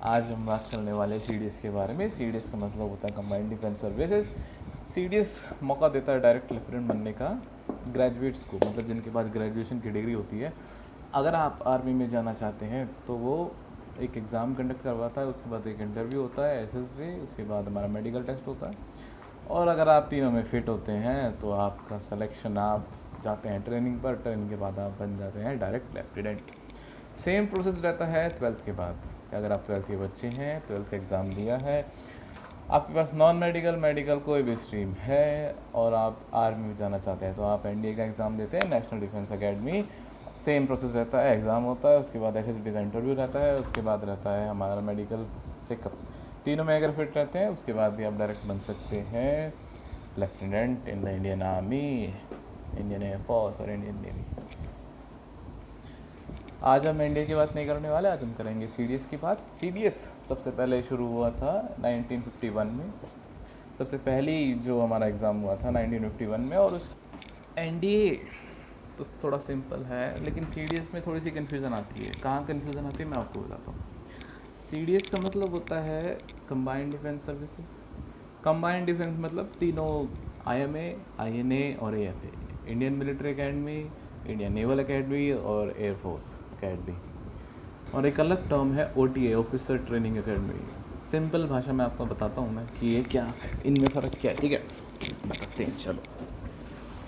आज हम बात करने वाले हैं सीडीएस के बारे में। सीडीएस का मतलब होता है कंबाइंड डिफेंस सर्विसेज। सीडीएस मौका देता है डायरेक्ट लेफ्टिनेंट बनने का ग्रेजुएट्स को, मतलब जिनके पास ग्रेजुएशन की डिग्री होती है। अगर आप आर्मी में जाना चाहते हैं तो वो एक एग्ज़ाम कंडक्ट करवाता है, उसके बाद एक इंटरव्यू होता है एसएसबी, उसके बाद हमारा मेडिकल टेस्ट होता है, और अगर आप तीनों में फिट होते हैं तो आपका सिलेक्शन, आप जाते हैं ट्रेनिंग पर, ट्रेनिंग के बाद आप बन जाते हैं डायरेक्ट लेफ्टिनेंट। सेम प्रोसेस रहता है ट्वेल्थ के बाद। अगर आप ट्वेल्थ के बच्चे हैं, ट्वेल्थ का एग्ज़ाम दिया है, आपके पास नॉन मेडिकल मेडिकल कोई भी स्ट्रीम है और आप आर्मी में जाना चाहते हैं तो आप एनडीए का एग्ज़ाम देते हैं, national defence academy. Same process रहता है, एग्ज़ाम होता है, उसके बाद एसएसबी का इंटरव्यू रहता है, उसके बाद रहता है हमारा मेडिकल चेकअप। तीनों में अगर फिट रहते हैं उसके बाद भी आप डायरेक्ट बन सकते हैं lieutenant in the Indian army, Indian air force और इंडियन नेवी। आज हम इंडिया की बात नहीं करने वाले, आज हम करेंगे सीडीएस की बात। सीडीएस सबसे पहले शुरू हुआ था 1951 में। सबसे पहली जो हमारा एग्ज़ाम हुआ था 1951 में। और उस एनडीए तो थोड़ा सिंपल है, लेकिन सीडीएस में थोड़ी सी कन्फ्यूज़न आती है। कहाँ कन्फ्यूज़न आती है मैं आपको बताता हूँ। सीडीएस का मतलब होता है combined defence services. Combined defence मतलब तीनों, आईएमए, आईएनए और AFA, Indian military academy, Indian naval academy और एयरफोर्स एकेडमी। और एक अलग टर्म है OTA, officer training academy. Simple भाषा में आपको बताता हूँ मैं कि ये क्या है, इनमें फ़र्क क्या है। ठीक है, बताते हैं। चलो,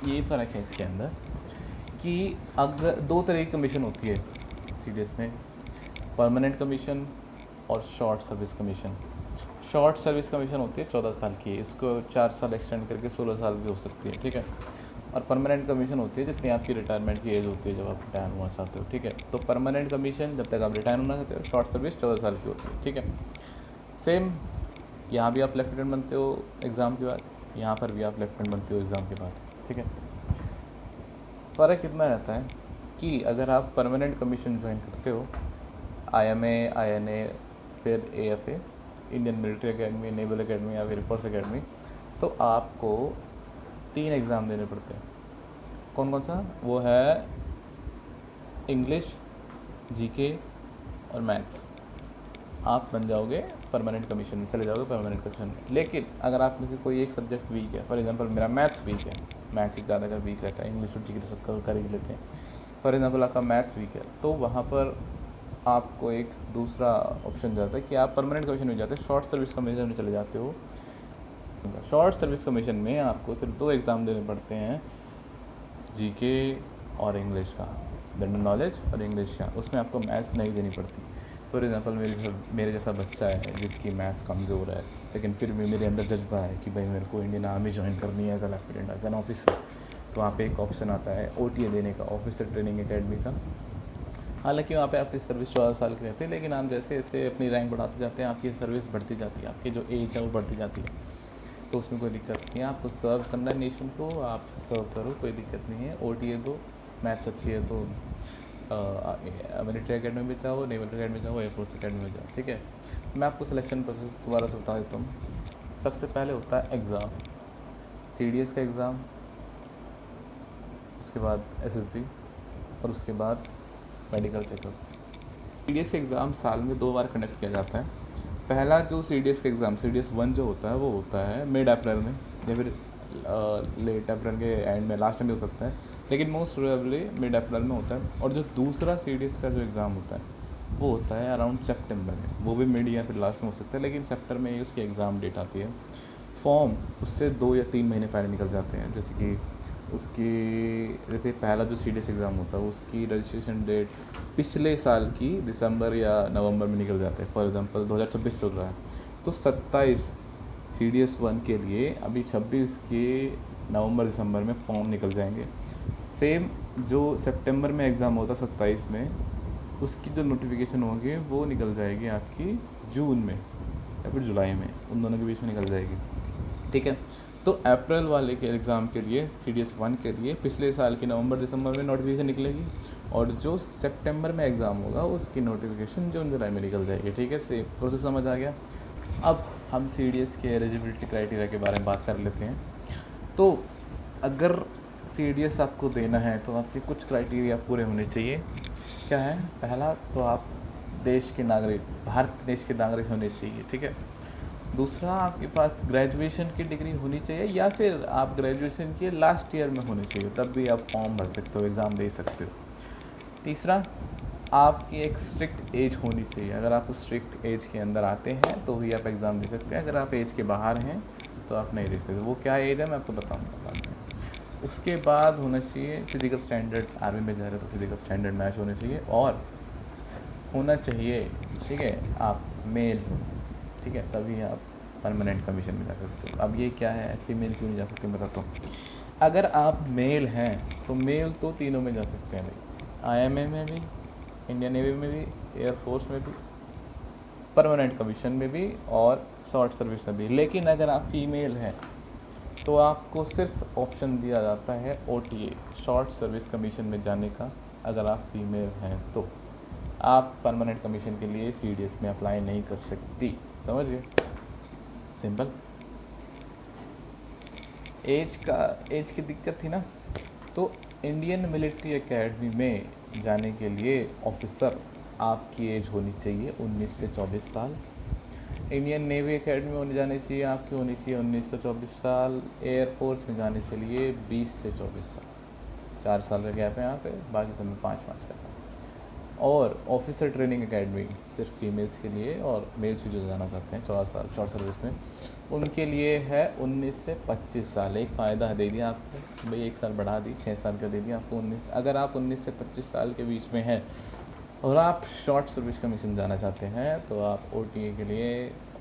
ये फ़र्क है इसके अंदर कि अगर दो तरह की कमीशन होती है सीडीएस में, परमानेंट कमीशन और short service commission. Short service commission होती है 14 साल की, इसको 4 साल एक्सटेंड करके 16 साल भी हो सकती है। ठीक है। और परमानेंट कमीशन होती है जितनी आपकी रिटायरमेंट की एज होती है जब आप रिटायर होना चाहते हो। ठीक है। तो परमानेंट कमीशन जब तक आप रिटायर होना चाहते हो, शॉर्ट सर्विस 14 साल की होती है। ठीक है। सेम यहाँ भी आप लेफ्टिनेंट बनते हो एग्ज़ाम के बाद, यहाँ पर भी आप लेफ्टिनेंट बनते हो एग्ज़ाम के बाद। ठीक है। फ़र्क कितना रहता है कि अगर आप परमानेंट कमीशन ज्वाइन करते हो, आईएमए, आईएनए, फिर AFA, Indian military academy, naval academy या एयरफोर्स एकेडमी, तो आपको 3 एग्ज़ाम देने पड़ते हैं। कौन कौन सा? वो है इंग्लिश, जीके और मैथ्स। आप बन जाओगे परमानेंट कमीशन में, चले जाओगे परमानेंट कमीशन में। लेकिन अगर आप में से कोई एक सब्जेक्ट वीक है, फॉर एग्जांपल मेरा मैथ्स वीक है, मैथ्स से ज़्यादा अगर वीक रहता है, इंग्लिश और जीके तो सब कर ही लेते हैं, फॉर एग्जांपल आपका मैथ्स वीक है, तो वहाँ पर आपको एक दूसरा ऑप्शन जाता है कि आप परमानेंट कमीशन में जाते हैं, शॉर्ट सर्विस कमीशन में चले जाते हो। शॉर्ट सर्विस कमीशन में आपको सिर्फ 2 एग्ज़ाम देने पड़ते हैं, जीके और इंग्लिश का, जनरल नॉलेज और इंग्लिश का। उसमें आपको मैथ्स नहीं देनी पड़ती। फॉर एग्जांपल मेरे जैसा बच्चा है जिसकी मैथ्स कमज़ोर है, लेकिन फिर भी मेरे अंदर जज्बा है कि भाई मेरे को इंडियन आर्मी ज्वाइन करनी है as a lieutenant, as an officer, तो वहाँ पे एक ऑप्शन आता है ओटीए देने का, ऑफिसर ट्रेनिंग एकेडमी का। हालांकि वहाँ पे आपकी सर्विस 14 साल की रहती है, लेकिन आप जैसे जैसे अपनी रैंक बढ़ाते जाते हैं आपकी सर्विस बढ़ती जाती है, आपकी जो एज है वो बढ़ती जाती है। तो उसमें कोई दिक्कत नहीं है, आपको सर्व करना है नेशन को, आप सर्व करो, कोई दिक्कत नहीं है। ओटीए दो, मैथ्स अच्छी है तो मिलिट्री अकेडमी में जाओ, नेवल अकेडमी में जाओ, एयरफोर्स अकेडमी में जाओ। ठीक है। मैं आपको सिलेक्शन प्रोसेस दोबारा से बता देता हूँ। सबसे पहले होता है एग्ज़ाम, सीडीएस का एग्ज़ाम, उसके बाद एसएसबी और उसके बाद मेडिकल चेकअप। सीडीएस का एग्ज़ाम साल में 2 बार कंडक्ट किया जाता है। पहला जो सीडीएस का एग्ज़ाम, सीडीएस 1 जो होता है वो होता है मिड अप्रैल में, या फिर लेट अप्रैल के एंड में, लास्ट में हो सकता है, लेकिन मोस्ट प्रोबेबली मिड अप्रैल में होता है। और जो दूसरा सीडीएस का जो एग्ज़ाम होता है वो होता है अराउंड सितंबर में, वो भी मिड या फिर लास्ट में हो सकता है, लेकिन सितंबर में ही उसकी एग्ज़ाम डेट आती है। फॉर्म उससे 2 या 3 महीने पहले निकल जाते हैं, जैसे कि जैसे पहला जो सीडीएस एग्ज़ाम होता है उसकी रजिस्ट्रेशन डेट पिछले साल की दिसंबर या नवंबर में निकल जाते हैं। फॉर एग्जांपल 2026 चल रहा है तो 27 सीडीएस 1 के लिए अभी 26 के नवंबर दिसंबर में फॉर्म निकल जाएंगे। सेम जो सितंबर में एग्ज़ाम होता है 27 में, उसकी जो नोटिफिकेशन होगी वो निकल जाएगी आपकी जून में या फिर जुलाई में, उन दोनों के बीच में निकल जाएगी। ठीक है। तो अप्रैल वाले के एग्ज़ाम के लिए, सीडीएस 1 के लिए पिछले साल की नवंबर दिसंबर में नोटिफिकेशन निकलेगी, और जो सितंबर में एग्ज़ाम होगा उसकी नोटिफिकेशन जून जुलाई में निकल जाएगी। ठीक है, सेम प्रोसेस समझ आ गया। अब हम सीडीएस के एलिजिबिलिटी क्राइटेरिया के बारे में बात कर लेते हैं। तो अगर सीडीएस आपको देना है तो आपके कुछ क्राइटेरिया पूरे होने चाहिए। क्या है? पहला तो आप देश के नागरिक, भारत देश के नागरिक होने चाहिए, ठीक है। दूसरा, आपके पास ग्रेजुएशन की डिग्री होनी चाहिए या फिर आप ग्रेजुएशन के लास्ट ईयर में होनी चाहिए, तब भी आप फॉर्म भर सकते हो, एग्ज़ाम दे सकते हो। तीसरा, आपकी एक स्ट्रिक्ट एज होनी चाहिए। अगर आप उस स्ट्रिक्ट एज के अंदर आते हैं तो ही आप एग्ज़ाम दे सकते हैं। अगर आप एज के बाहर हैं तो आप नहीं दे सकते। वो क्या एज है मैं आपको बताऊँगा बाद में। उसके बाद होना चाहिए फिज़िकल स्टैंडर्ड, आर्मी में जा रहे हो तो फिज़िकल स्टैंडर्ड मैच होने चाहिए, और होना चाहिए, ठीक है, आप मेल हो, ठीक है, तभी आप परमानेंट कमीशन में जा सकते हो। अब ये क्या है, फीमेल क्यों नहीं जा सकते, बताता हूँ। अगर आप मेल हैं तो मेल तो तीनों में जा सकते हैं भाई, IMA में भी, इंडियन नेवी में भी, एयरफोर्स में भी, परमानेंट कमीशन में भी, और शॉर्ट सर्विस में भी। लेकिन अगर आप फीमेल हैं तो आपको सिर्फ ऑप्शन दिया जाता है OTA, शॉर्ट सर्विस कमीशन में जाने का। अगर आप फीमेल हैं तो आप परमानेंट कमीशन के लिए CDS में अप्लाई नहीं कर सकती, समझ गए, सिंपल। एज की दिक्कत थी ना, तो इंडियन मिलिट्री एकेडमी में जाने के लिए ऑफिसर आपकी एज होनी चाहिए 19 से 24 साल। इंडियन नेवी एकेडमी में जाने चाहिए आपकी होनी चाहिए 19 से 24 साल। एयरफोर्स में जाने के लिए 20 से 24 साल, 4 साल का गैप है यहाँ पे, बाकी सब में 5-5 का। और ऑफिसर ट्रेनिंग एकेडमी सिर्फ फीमेल्स के लिए, और मेल्स भी जो जाना चाहते हैं 14 साल शॉर्ट सर्विस में, उनके लिए है 19 से 25 साल। एक फ़ायदा दे दिया आपको भाई, 1 साल बढ़ा दी, 6 साल का दे दिया आपको 19। अगर आप 19 से 25 साल के बीच में हैं और आप शॉर्ट सर्विस कमीशन जाना चाहते हैं तो आप OTA के लिए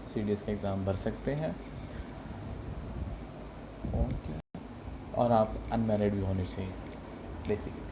CDS का एग्ज़ाम भर सकते हैं। और आप अनमैरिड भी होने चाहिए बेसिकली।